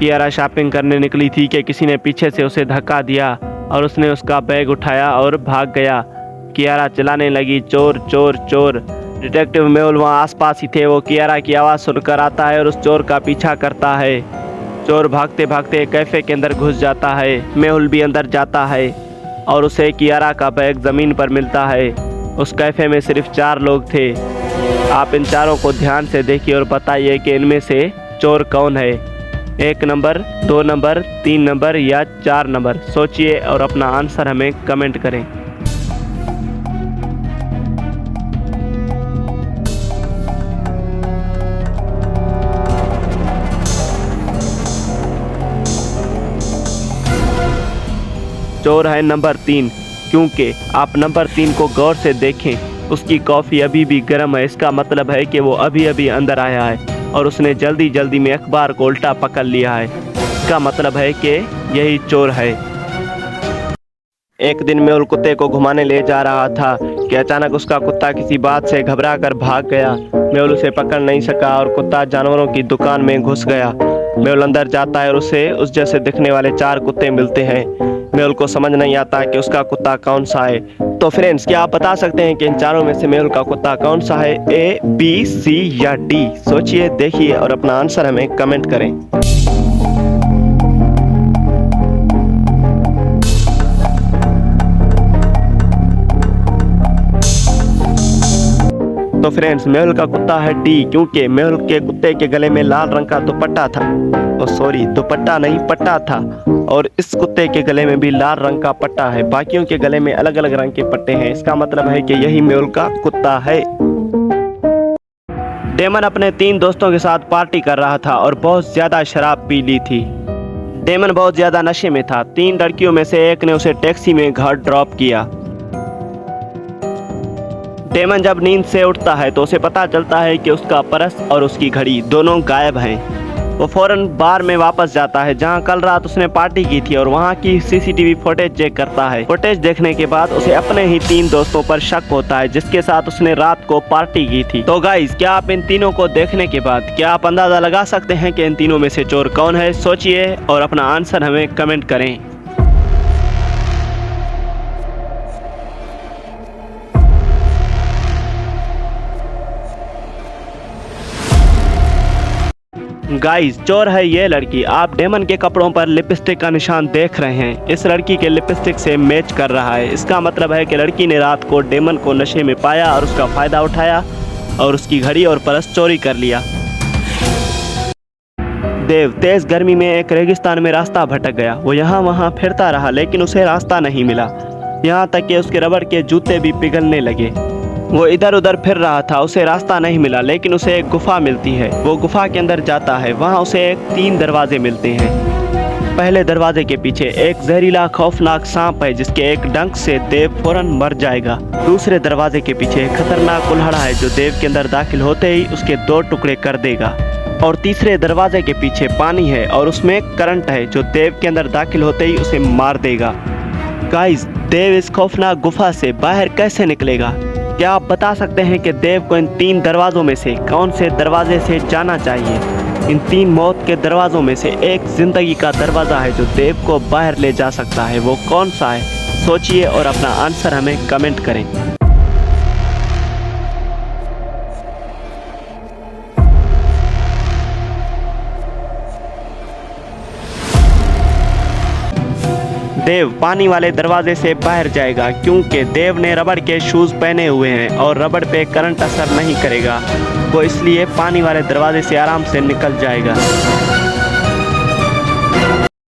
Kiara shopping करने निकली थी कि किसी ने पीछे से उसे धक्का दिया और उसने उसका बैग उठाया और भाग गया। कियारा चिल्लाने लगी, चोर चोर चोर। डिटेक्टिव मेहुल वहाँ आसपास ही थे। वो कियारा की आवाज़ सुनकर आता है और उस चोर का पीछा करता है। चोर भागते भागते कैफ़े के अंदर घुस जाता है। मेहुल भी अंदर जाता है और उसे कियारा का बैग ज़मीन पर मिलता है। उस कैफ़े में सिर्फ 4 लोग थे। आप इन चारों को ध्यान से देखिए और बताइए कि इनमें से चोर कौन है। 1 नंबर, 2 नंबर, 3 नंबर या 4 नंबर। सोचिए और अपना आंसर हमें कमेंट करें। चोर है नंबर 3, क्योंकि आप नंबर 3 को गौर से देखें, उसकी कॉफ़ी अभी भी गर्म है। इसका मतलब है कि वो अभी अभी अंदर आया है और उसने जल्दी जल्दी में अखबार को उल्टा पकड़ लिया है। इसका मतलब है कि यही चोर है। एक दिन मेहुल कुत्ते को घुमाने ले जा रहा था कि अचानक उसका कुत्ता किसी बात से घबरा कर भाग गया। मेहुल उसे पकड़ नहीं सका और कुत्ता जानवरों की दुकान में घुस गया। मेहुल अंदर जाता है और उसे उस जैसे दिखने वाले 4 कुत्ते मिलते हैं। मेहुल को समझ नहीं आता कि उसका कुत्ता कौन सा है। तो फ्रेंड्स, क्या आप बता सकते हैं कि इन चारों में से मेहुल का कुत्ता कौन सा है? A, B, C या D? सोचिए, देखिए और अपना आंसर हमें कमेंट करें। तो फ्रेंड्स, मेहुल का कुत्ता है D, क्योंकि मेहुल के कुत्ते के गले में लाल रंग का दुपट्टा था। दुपट्टा नहीं, पट्टा था। और इस कुत्ते के गले में भी लाल रंग का पट्टा है। बाकियों के गले में अलग अलग रंग के पट्टे हैं। इसका मतलब है कि यही मेहुल का कुत्ता है। डेमन अपने 3 दोस्तों के साथ पार्टी कर रहा था और बहुत ज्यादा शराब पी ली थी। डेमन बहुत ज्यादा नशे में था। 3 लड़कियों में से एक ने उसे टैक्सी में घर ड्रॉप किया। डेमन जब नींद से उठता है तो उसे पता चलता है कि उसका पर्स और उसकी घड़ी दोनों गायब हैं। वो फौरन बार में वापस जाता है जहां कल रात उसने पार्टी की थी और वहां की सीसीटीवी फुटेज चेक करता है। फुटेज देखने के बाद उसे अपने ही 3 दोस्तों पर शक होता है जिसके साथ उसने रात को पार्टी की थी। तो गाइस, क्या आप इन तीनों को देखने के बाद क्या आप अंदाजा लगा सकते हैं कि इन तीनों में से चोर कौन है? सोचिए और अपना आंसर हमें कमेंट करें। गाइस, चोर है ये लड़की। आप डेमन के कपड़ों पर लिपस्टिक का निशान देख रहे हैं। इस लड़की के लिपस्टिक से मैच कर रहा है। इसका मतलब है कि लड़की ने रात को डेमन को नशे में पाया और उसका फायदा उठाया और उसकी घड़ी और पर्स चोरी कर लिया। देव तेज गर्मी में एक रेगिस्तान में रास्ता भटक गया। वो यहाँ वहाँ फिरता रहा लेकिन उसे रास्ता नहीं मिला। यहाँ तक कि उसके रबड़ के जूते भी पिघलने लगे। वो इधर उधर फिर रहा था, उसे रास्ता नहीं मिला लेकिन उसे एक गुफा मिलती है। वो गुफा के अंदर जाता है। वहाँ उसे 3 दरवाजे मिलते हैं। पहले दरवाजे के पीछे एक जहरीला खौफनाक सांप है जिसके एक डंक से देव फौरन मर जाएगा। दूसरे दरवाजे के पीछे एक खतरनाक कुल्हाड़ा है जो देव के अंदर दाखिल होते ही उसके 2 टुकड़े कर देगा। और तीसरे दरवाजे के पीछे पानी है और उसमें करंट है जो देव के अंदर दाखिल होते ही उसे मार देगा। गाइस, देव इस खौफनाक गुफा से बाहर कैसे निकलेगा? क्या आप बता सकते हैं कि देव को इन 3 दरवाजों में से कौन से दरवाजे से जाना चाहिए? इन 3 मौत के दरवाजों में से एक जिंदगी का दरवाजा है जो देव को बाहर ले जा सकता है। वो कौन सा है? सोचिए और अपना आंसर हमें कमेंट करें। देव पानी वाले दरवाजे से बाहर जाएगा क्योंकि देव ने रबड़ के शूज पहने हुए हैं और रबड़ पे करंट असर नहीं करेगा। वो इसलिए पानी वाले दरवाजे से आराम से निकल जाएगा।